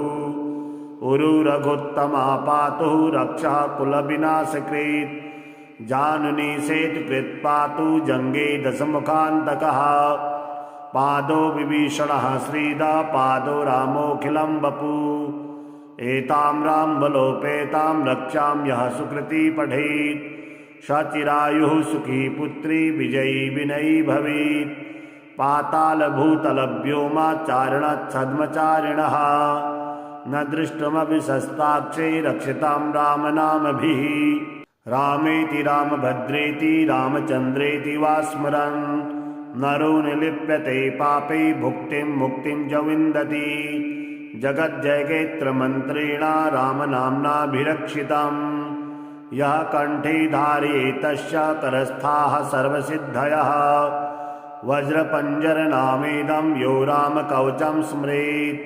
उरु रघुत्तमा पातु रक्षः कुलविनाशकृत् जानुनी सेतुकृत् पातु जङ्गे दशमुखान्तकः पादो विभीषणः श्रीदा पादो रामोऽखिलं वपु एतां रामबलोपेतां रक्षां यः सुकृती पठेत् सचिरायुः सुखी पुत्री विजयी विनयी भवेत् पातालभूतलव्योमाचारणच्छद्मचारिणः न दृष्टमपि शस्ताक्षे रक्षितां रामनामभिः रामेति रामभद्रेति रामचन्द्रेति वा स्मरन् नरो निलिप्यते पापे भुक्तिं मुक्तिं च विन्दति जगज्जयगेत्रमन्त्रेण रामनाम्नाभिरक्षितम् यः कण्ठे धारयेत् तस्य करस्थाः सर्वसिद्धयः वज्रपञ्जरनामेदं यो रामकवचं स्मरेत्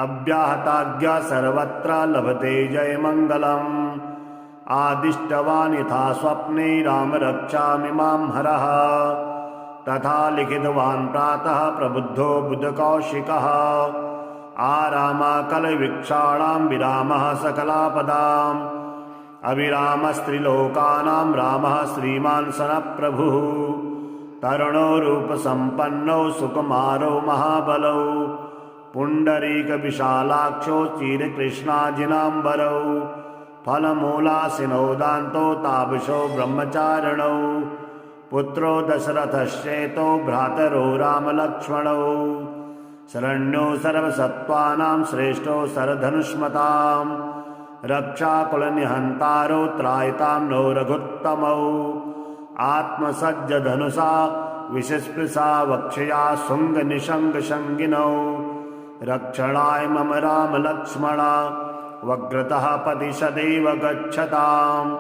अव्याहताज्ञा सर्वत्र लभते जयमङ्गलम् आदिष्टवान् यथा स्वप्ने राम रक्षामि मां हरः तथा लिखितवान् प्रातः प्रबुद्धो बुधकौशिकः आरामाकलविक्षाणां विरामः सकलापदाम् अविरामस्त्रिलोकानां रामः श्रीमान् सनप्रभुः तरुणो रूपसम्पन्नो सुकुमारो महाबलौ पुण्डरीकविशालाक्षो चिरकृष्णाजिनाम्बरौ फलमूलासिनो दान्तो तापसो ब्रह्मचारिणौ पुत्रो दशरथश्चेतो भ्रातरो रामलक्ष्मणौ शरण्यो सर्वसत्त्वानां श्रेष्ठो सरधनुष्मतां रक्षाकुलनिहन्तारो त्रायतां नो रघुत्तमौ आत्मसज्जधनुषा विशस्पृशा वक्षया शुङ्गनिशङ्गशङ्गिनौ रक्षणाय मम रामलक्ष्मणा वक्रतः पति सदैव गच्छताम्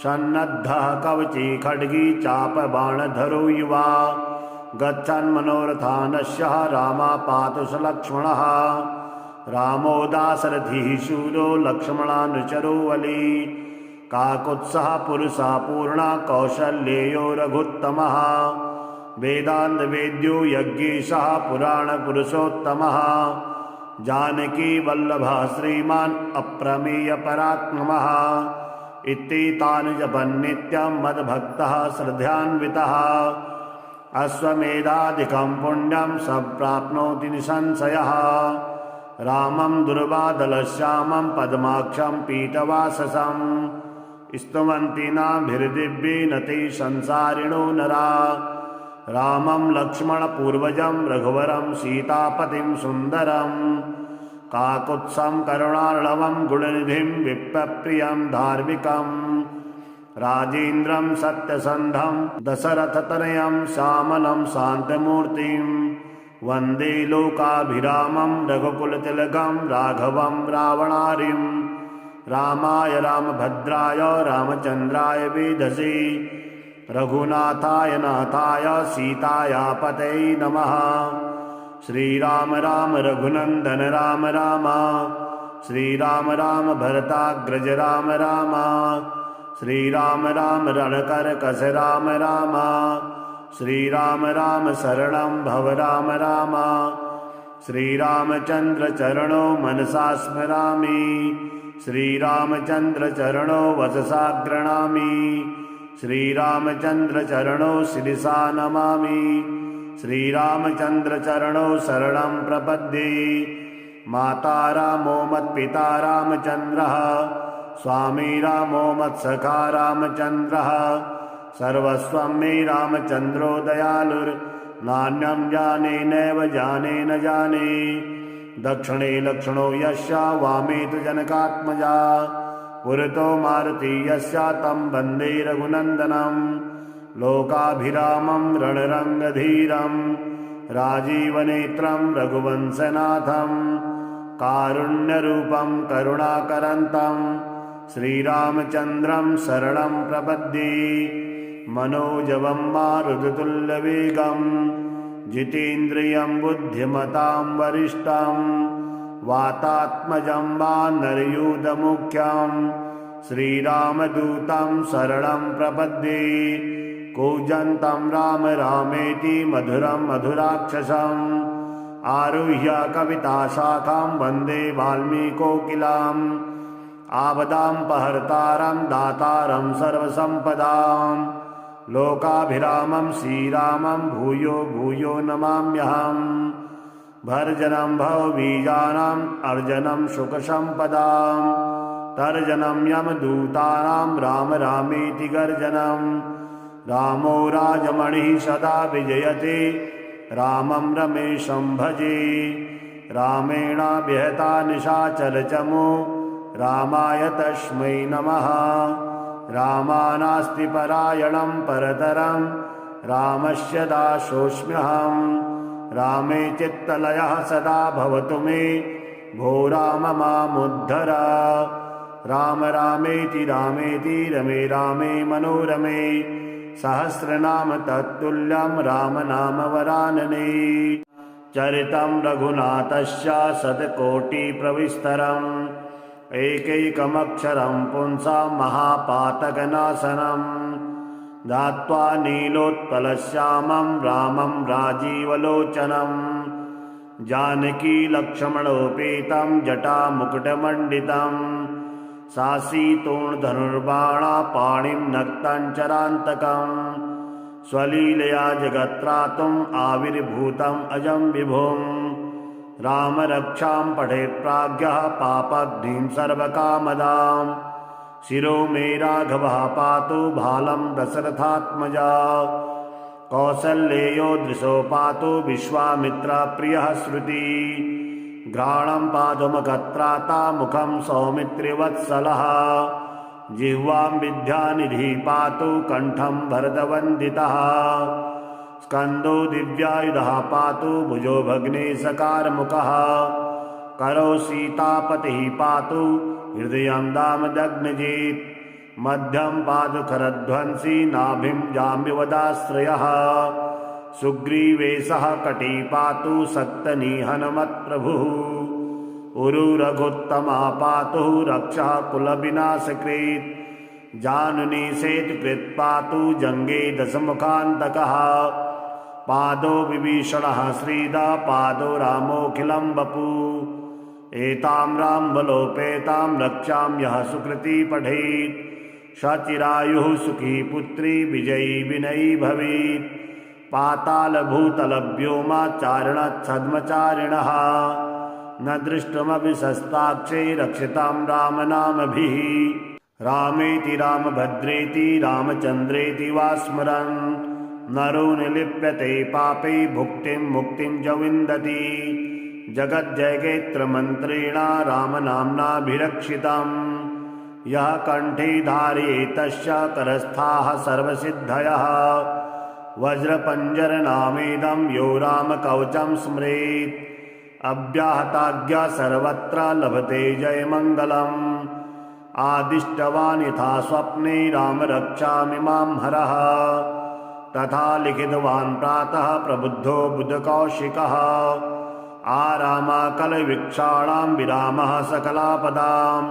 सन्नद्धः कवची खड्गी चापबाणधरो युवा गच्छन् मनोरथानस्य रामा पातु स लक्ष्मणः रामो दाशरथिः शूरो लक्ष्मणानुचरो वली काकुत्सः पुरुषः पूर्णा कौशल्येयो रघुत्तमः वेदान्तवेद्यो यज्ञेशः पुराणपुरुषोत्तमः जानकी वल्लभः श्रीमान् अप्रमेयपराक्रमः इत्येतानि जपन्नित्यं मद्भक्तः श्रद्धान्वितः अश्वमेधादिकं पुण्यं सम्प्राप्नोति निसंशयः रामं दुर्वादलश्यामं पद्माक्षं पीतवाससं स्तुवन्ति नाभिर्दिव्येन ते संसारिणो नरा रामं लक्ष्मणपूर्वजं रघुवरं सीतापतिं सुन्दरं काकुत्सं करुणार्णवं गुणनिधिं विप्रप्रियं धार्मिकं राजेन्द्रं सत्यसन्धं दशरथतनयं श्यामलं शान्तमूर्तिं वन्दे लोकाभिरामं रघुकुलतिलकं राघवं रावणारिं रामाय रामभद्राय रामचन्द्राय वेधसे रघुनाथाय नाथाय सीताया पतये नमः। श्रीराम राम रघुनन्दन राम राम श्रीराम राम भरताग्रज राम राम, श्रीराम राम रणकरकस राम राम, श्रीराम राम शरणं भव राम राम, श्रीरामचंद्र चरणो मनसा स्मरामि, श्रीरामचंद्र चरणो वचसा गृह्णामि, श्रीरामचंद्र चरणो शिरसा नमामि, श्रीरामचंद्र चरणो शरणं प्रपद्ये। माता रामो मत्पिता रामचंद्रः, स्वामी रामो मत्सखा रामचंद्रः, सर्वस्वं मे रामचंद्रो दयालुर्नान्यं जाने नैव जाने न जाने। दक्षिणे लक्ष्मणो यस्य वामे तु जनकात्मजा, पुरतो मारुति यस्य तं वन्दे रघुनन्दनं। लोकाभिरामं रणरङ्गधीरं राजीवनेत्रं रघुवंशनाथं, कारुण्यरूपं करुणाकरन्तं श्रीरामचन्द्रं शरणं प्रपद्ये। मनोजवं मारुततुल्यवेगं जितेन्द्रियं बुद्धिमतां वरिष्ठं, वातात्मजं वानरयूथमुख्यं श्रीरामदूतं शरणं प्रपद्ये। कूजन्तं राम रामेति मधुरं मधुराक्षसम्, आरुह्य कविताशाखां वन्दे वाल्मीकोकिलाम्। आपदामपहर्तारं दातारं सर्वसम्पदां, लोकाभिरामं श्रीरामं भूयो भूयो नमाम्यहम्। भर्जनं भवबीजानाम् अर्जनं सुखसम्पदां, तर्जनं यमदूतानां राम रामेति गर्जनं। रामो राजमणिः सदा विजयते, रामं रमेशं भजे। रामेणाभिहता निशाचरचमो, रामाय तस्मै नमः। रामानास्ति परायणं परतरं, रामस्य दासोऽस्म्यहम्। रामे चित्तलयः सदा भवतु मे, भो राम मामुद्धर। राम रामेति रामेति रमे रामे मनोरमे, सहस्रनाम तत्तुल्यं राम नाम वरानने। चरितं रघुनाथस्य शतकोटिप्रविस्तरम्, एकैकमक्षरं पुंसां महापातकनाशनं। दात्वा नीलोत्पलश्यामं रामं राजीवलोचनं, जानकीलक्ष्मणोपेतं जटामुकुटमण्डितं। सासीतोणधनुर्बाणापाणिं नक्तं चरान्तकं, स्वलीलया जगत्त्रातुम् आविर्भूतम् अजं विभुम्। राम रक्षां पठेत् प्राज्ञः पापग्निं सर्वकामदां, शिरो मे राघवः पातु भालं दशरथात्मजा। कौसल्येयो दृशो पातु विश्वामित्रप्रियः श्रुति, घ्राणं पादुमखत्राता मुखं सौमित्रिवत्सलः। जिह्वां विद्यानिधिः पातु कण्ठं भरतवन्दितः, स्कन्दो दिव्यायुधः पातु भुजो भग्नेशकारमुखः। करौ सीतापतिः पातु हृदयं दामदग्नजित्, मध्यं पातु खरध्वंसी नाभिं जाम्बिवदाश्रयः। सुग्रीवेशः कटी पातु सक्तनिहनमत्प्रभुः, उरुरघुत्तमः पातु रक्षः कुलविनाशकृत्। जानुनी सेतुकृत् पातु जङ्गे दशमुखान्तकः, पादो विभीषणः श्रीदा पादो रामोऽखिलं वपु। एतां रामबलोपेतां रक्षां यः सुकृती पठेत्, सचिरायुः सुखी पुत्री विजयी विनयी भवेत्। पातालभूतलव्योमाचारणच्छद्मचारिणः, न दृष्टमपि शस्ताक्षे रक्षितां रामनामभिः। रामेति रामभद्रेति रामचन्द्रेति वा स्मरन्, नरो निलिप्यते पापे भुक्तिं मुक्तिं च विन्दति। जगज्जयगेत्रमन्त्रेण रामनाम्नाभिरक्षितं, यः कण्ठे धारयेत् तस्य करस्थाः सर्वसिद्धयः। वज्रपञ्जरनामेदं यो रामकवचं स्मरेत्, अव्याहताज्ञा सर्वत्र लभते जयमङ्गलम्। आदिष्टवान् यथा स्वप्ने राम रक्षामि मां हरः, तथा लिखितवान् प्रातः प्रबुद्धो बुधकौशिकः। आरामाकलविक्षाणां विरामः सकलापदाम्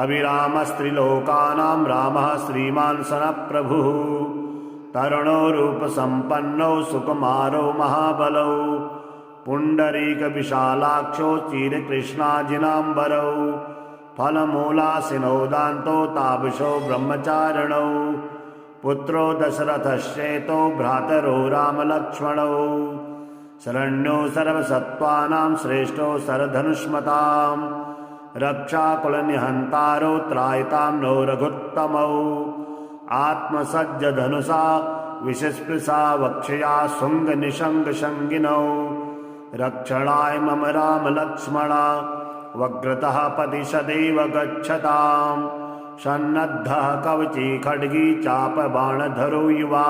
अविरामस्त्रिलोकानां रामः श्रीमान् सनप्रभुः तरुणो रूपसम्पन्नौ सुकुमारो महाबलौ पुण्डरीकविशालाक्षो चिरकृष्णाजिनाम्बरौ फलमूलासिनौ दान्तो तापसो ब्रह्मचारिणौ पुत्रो दशरथश्चेतो भ्रातरो रामलक्ष्मणौ शरण्यो सर्वसत्त्वानां श्रेष्ठो सरधनुष्मताम् रक्षाकुलनिहन्तारो त्रायतां नो रघुत्तमौ आत्मसज्जधनुषा विषस्पृशा वक्षया शुङ्गनिशङ्गशङ्गिनौ रक्षणाय मम रामलक्ष्मणा वक्रतः पति सदैव गच्छताम् सन्नद्धः कवची खड्गी चापबाणधरो युवा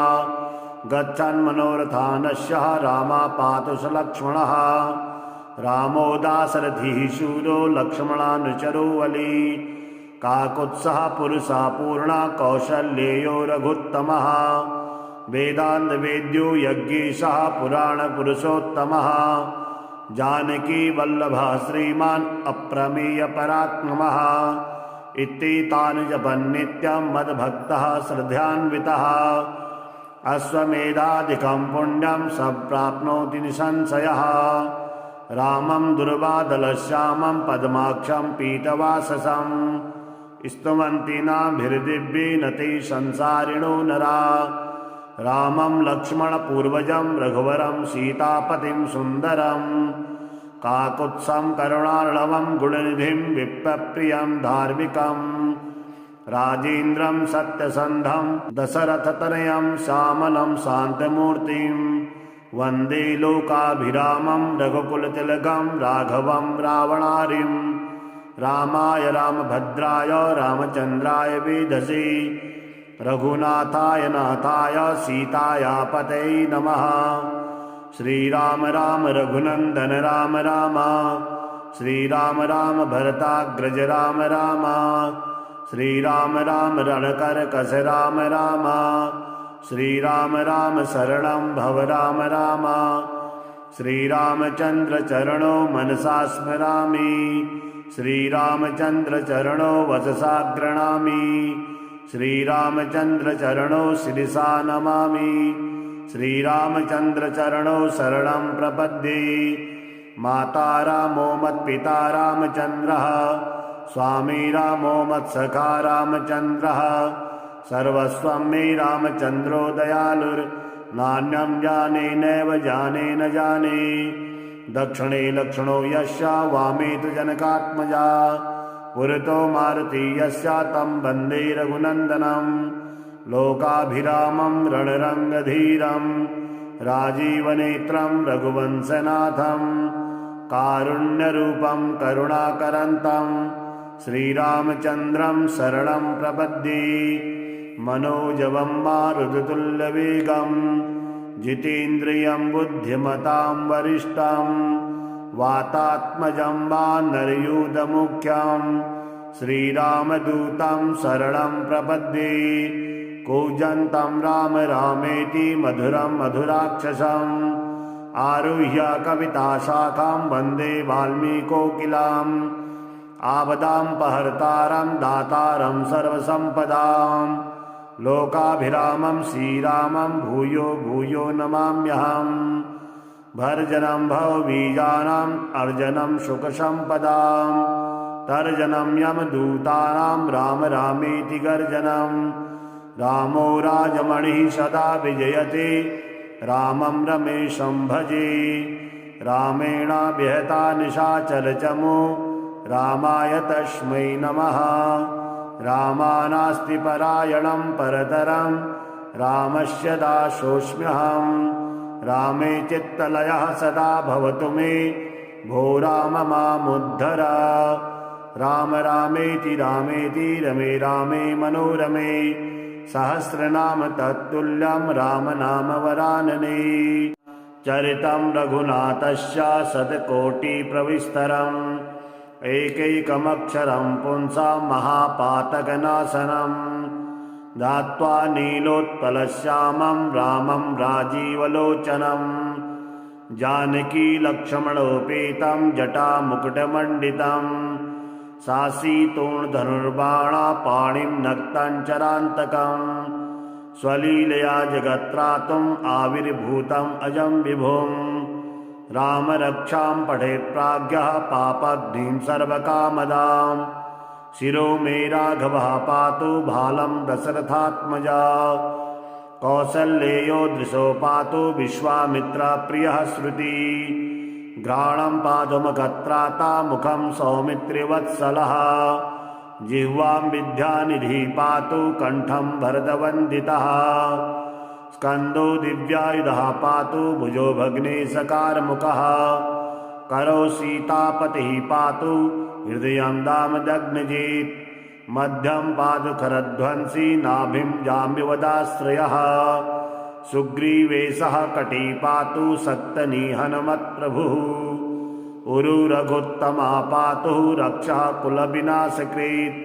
गच्छन्मनोरथानस्य रामापातु स लक्ष्मणः रामो दाशरथिः शूरो लक्ष्मणानुचरो वली काकुत्सः पुरुषः पूर्णा कौशल्येयो रघुत्तमः वेदान्तवेद्यो यज्ञेशः पुराणपुरुषोत्तमः जानकी वल्लभः श्रीमान् अप्रमेयपराक्रमः इत्येतानि जपन्नित्यं मद्भक्तः श्रद्धान्वितः अश्वमेधादिकं पुण्यं सम्प्राप्नोति निसंशयः रामं दुर्वादलश्यामं पद्माक्षं पीतवाससं स्तुवन्ति नाभिर्दिव्येन ते संसारिणो नरा रामं लक्ष्मणपूर्वजं रघुवरं सीतापतिं सुन्दरं काकुत्सं करुणार्णवं गुणनिधिं विप्रप्रियं धार्मिकं राजेन्द्रं सत्यसन्धं दशरथतनयं श्यामलं शान्तमूर्तिं वन्दे लोकाभिरामं रघुकुलतिलकं राघवं रावणारिं रामाय रामभद्राय रामचन्द्राय वेधसे रघुनाथाय नाथाय सीताया पतये नमः श्रीराम राम रघुनन्दन राम राम श्रीराम राम भरताग्रज राम राम श्रीराम राम रणकरकस राम राम श्रीराम राम शरणं भव राम राम श्रीरामचन्द्र चरणो मनसा स्मरामि श्रीरामचन्द्र चरणो वचसा गृह्णामि श्रीरामचन्द्र चरणो शिरसा नमामि श्रीरामचन्द्र चरणो शरणं प्रपद्ये माता रामो मत्पिता रामचन्द्रः स्वामी रामो मत्सखा रामचन्द्रः सर्वस्वं मे रामचन्द्रो दयालुर्नान्यं जाने नैव जाने न जाने दक्षिणे लक्ष्मणो यस्य वामे तु जनकात्मजा पुरतो मारुति यस्य तं वन्दे रघुनन्दनं लोकाभिरामं रणरङ्गधीरं राजीवनेत्रं रघुवंशनाथं कारुण्यरूपं करुणाकरन्तं श्रीरामचन्द्रं शरणं प्रपद्ये मनोजवं मारुततुल्यवेगं जितेन्द्रियं बुद्धिमतां वरिष्ठं वातात्मजं वानरयूथमुख्यं श्रीरामदूतं शरणं प्रपद्ये कूजन्तं राम रामेति मधुरं मधुराक्षसम् आरुह्य कविताशाखां वन्दे वाल्मीकोकिलाम् आपदापहर्तारं दातारं सर्वसम्पदां लोकाभिरामं श्रीरामं भूयो भूयो नमाम्यहं भर्जनं भवबीजानाम् अर्जनं सुखसम्पदां तर्जनं यमदूतानां राम रामेति गर्जनं रामो राजमणिः सदा विजयते रामं रमेशं भजे रामेणाभिहता निशाचरचमो रामाय तस्मै नमः रामानास्ति परायणं परतरं रामस्य दासोऽस्म्यहं रामे चित्तलयः सदा भवतु मे भो राम मामुद्धर राम रामेति रामेति रमे रामे मनोरमे सहस्रनाम तत्तुल्यं राम नाम वरानने चरितं रघुनाथस्य शतकोटिप्रविस्तरम् एकैकमक्षरं पुंसां महापातकनाशनं ध्यात्वा नीलोत्पलश्यामं रामं राजीवलोचनं जानकी लक्ष्मणोपेतं जटामुकुटमण्डितं सासीतोणधनुर्बाणा पाणिं नक्ताञ्चरान्तकं स्वलीलया जगत्त्रातुम् आविर्भूतम् अजं विभुं रामरक्षां पठेत् प्राज्ञः पापग्निं सर्वकामदां शिरो मे राघवः पातु भालं दशरथात्मजा कौसल्येयो दृशो पातु विश्वामित्रप्रियः श्रुति घ्राणं पादुमगत्राता मुखं सौमित्रिवत्सलः जिह्वां विद्यानिधिः पातु कण्ठं भरतवन्दितः स्कन्दो दिव्यायुधः पातु भुजो भग्नेशकारमुखः करौ सीतापतिः पातु हृदयं दामदग्नजित् मध्यं पादुखरध्वंसी नाभिं जाम्बिवदाश्रयः सुग्रीवेशः कटी पातु सक्तनिहनमत्प्रभुः उरुरघुत्तमा पातु रक्षः कुलविनाशकृत्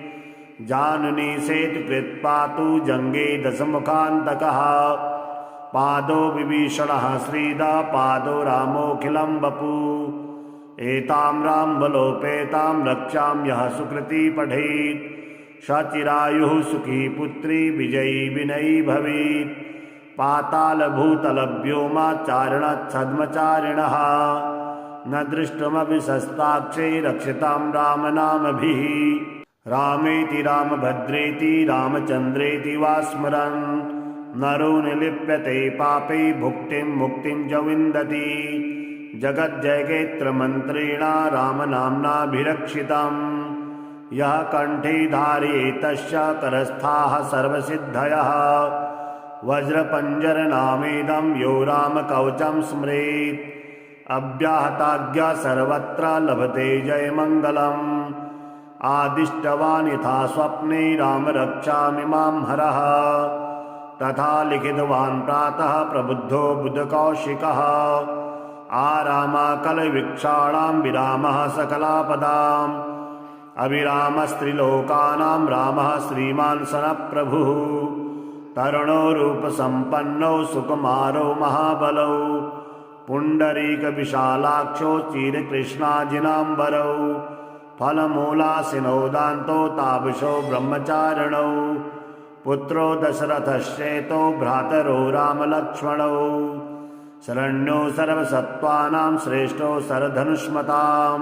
जानुनी सेतुकृत् पातु जङ्गे दशमुखान्तकः पादो विभीषणः श्रीदा पादो रामोऽखिलं वपु एतां रामबलोपेतां रक्षां यः सुकृती पठेत् सचिरायुः सुखी पुत्री विजयी विनयी भवेत् पातालभूतलव्योमाचारणच्छद्मचारिणः न दृष्टमपि शस्त्राक्षे रक्षितां रामनामभिः रामेति रामभद्रेति रामचन्द्रेति वा स्मरन् नरो निलिप्यते पापे भुक्तिं मुक्तिं च विन्दति जगज्जयगेत्रमन्त्रेण रामनाम्नाभिरक्षितम् यः कण्ठे धारयेत् तस्य करस्थाः सर्वसिद्धयः वज्रपञ्जरनामेदं यो रामकवचं स्मरेत् अव्याहताज्ञा सर्वत्र लभते जयमङ्गलम् आदिष्टवान् यथा स्वप्ने राम रक्षामि मां हरः तथा लिखितवान् प्रातः प्रबुद्धो बुधकौशिकः आरामाकलवीक्षाणां विरामः सकलापदाम् अभिरामस्त्रिलोकानां रामः श्रीमान् सनप्रभुः तरुणो रूपसम्पन्नो सुकुमारो महाबलौ पुण्डरीकविशालाक्षो चिरकृष्णाजिनाम्बरौ फलमूलासिनो दान्तो तापसो ब्रह्मचारिणौ पुत्रो दशरथश्चेतो भ्रातरो रामलक्ष्मणौ शरण्यो सर्वसत्त्वानां श्रेष्ठो सरधनुष्मतां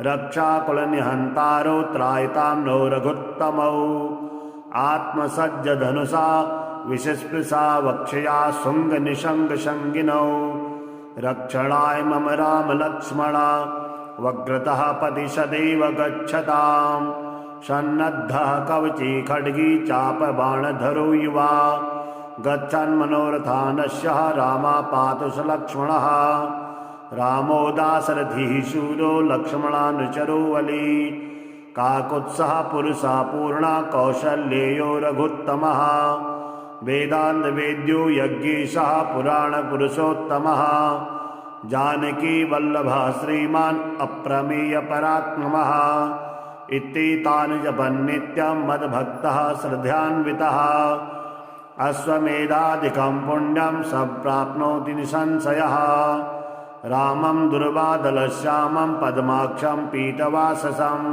रक्षाकुलनिहन्तारो त्रायतां नो रघुत्तमौ आत्मसज्जधनुषा विषस्पृशा वक्षया शुङ्गनिशङ्गशङ्गिनौ रक्षणाय मम रामलक्ष्मणा वग्रतः पति सदैव गच्छताम् सन्नद्धः कवची खड्गी चापबाणधरो युवा गच्छन्मनोरथानस्य रामापातु स लक्ष्मणः रामो दाशरथिः शूरो लक्ष्मणानुचरो वली काकुत्सः पुरुषः पूर्णा कौशल्येयो रघुत्तमः वेदान्तवेद्यो यज्ञेशः पुराणपुरुषोत्तमः जानकी वल्लभः श्रीमान् अप्रमेयपराक्रमः इत्येतानि जपन्नित्यं मद्भक्तः श्रद्धान्वितः अश्वमेधादिकं पुण्यं सम्प्राप्नोति निसंशयः रामं दुर्वादलश्यामं पद्माक्षं पीतवाससं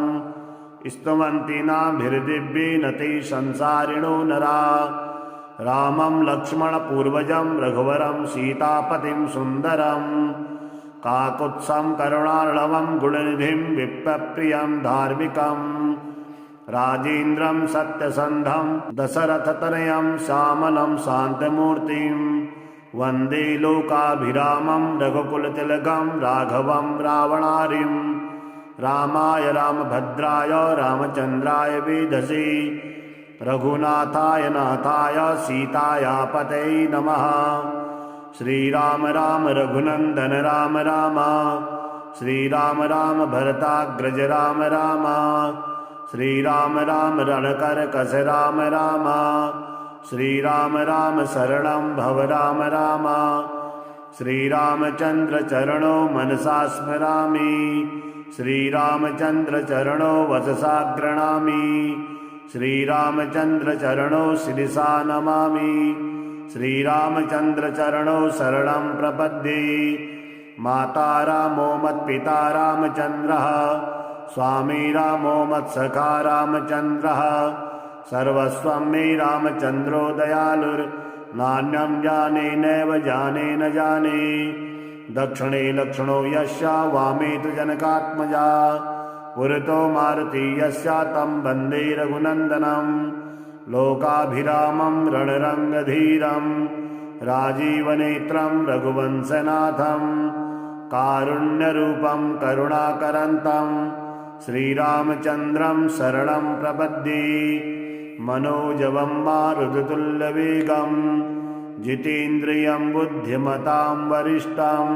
स्तुवन्ति नाभिर्दिव्येन ते संसारिणो नरा रामं लक्ष्मणपूर्वजं रघुवरं सीतापतिं सुन्दरं काकुत्सं करुणार्णवं गुणनिधिं विप्रप्रियं धार्मिकं राजेन्द्रं सत्यसन्धं दशरथतनयं श्यामलं शान्तमूर्तिं वन्दे लोकाभिरामं रघुकुलतिलकं राघवं रावणारिं रामाय रामभद्राय रामचन्द्राय वेधसे रघुनाथाय नाथाय सीताया पतये नमः श्रीराम राम रघुनन्दन राम राम श्रीराम राम भरताग्रज राम राम श्रीराम राम रणकरकस राम राम श्रीराम राम शरणं भव राम राम श्रीरामचन्द्र चरणो मनसा स्मरामि श्रीरामचन्द्र चरणो वचसा गृह्णामि श्रीरामचन्द्र चरणो शिरसा नमामि श्रीरामचन्द्र चरणो शरणं प्रपद्ये माता रामो मत्पिता रामचन्द्रः स्वामी रामो मत्सखा रामचन्द्रः सर्वस्वं मे रामचन्द्रो दयालुर्नान्यं जाने नैव जाने न जाने दक्षिणे लक्ष्मणो यस्य वामे तु जनकात्मजा पुरतो मारुति यस्य तं वन्दे रघुनन्दनं लोकाभिरामं रणरङ्गधीरं राजीवनेत्रं रघुवंशनाथं कारुण्यरूपं करुणाकरन्तं श्रीरामचन्द्रं शरणं प्रपद्ये मनोजवं मारुततुल्यवेगं जितेन्द्रियं बुद्धिमतां वरिष्ठं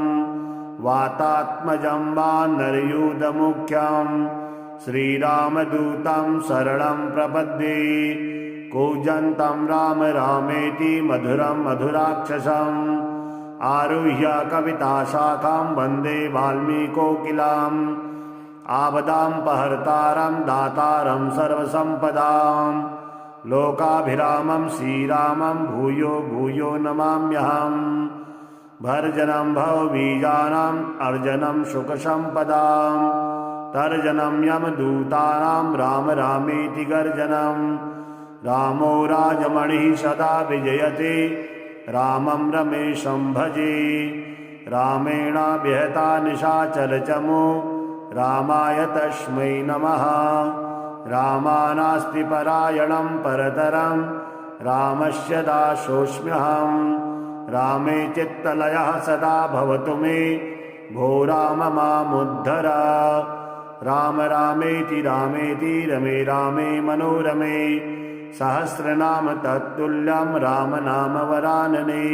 वातात्मजं वानरयूथमुख्यं श्रीरामदूतं शरणं प्रपद्ये कूजन्तं राम रामेति मधुरं मधुराक्षसम् आरुह्य कविताशाखां वन्दे वाल्मीकोकिलाम् आपदामपहर्तारं दातारं सर्वसम्पदां लोकाभिरामं श्रीरामं भूयो भूयो नमाम्यहम् भर्जनं भवबीजानाम् अर्जनं सुखसम्पदां तर्जनं यमदूतानां राम रामेति गर्जनं रामो राजमणिः सदा विजयते रामं रमेशं भजे रामेणाभिहता निशाचरचमो रामाय तस्मै नमः रामानास्ति परायणं परतरं रामस्य दासोऽस्म्यहं रामे चित्तलयः सदा भवतु मे भो राम मामुद्धर राम रामेति रामेति रमे रामे मनोरमे सहस्रनाम तत्तुल्यं राम नाम वरानने।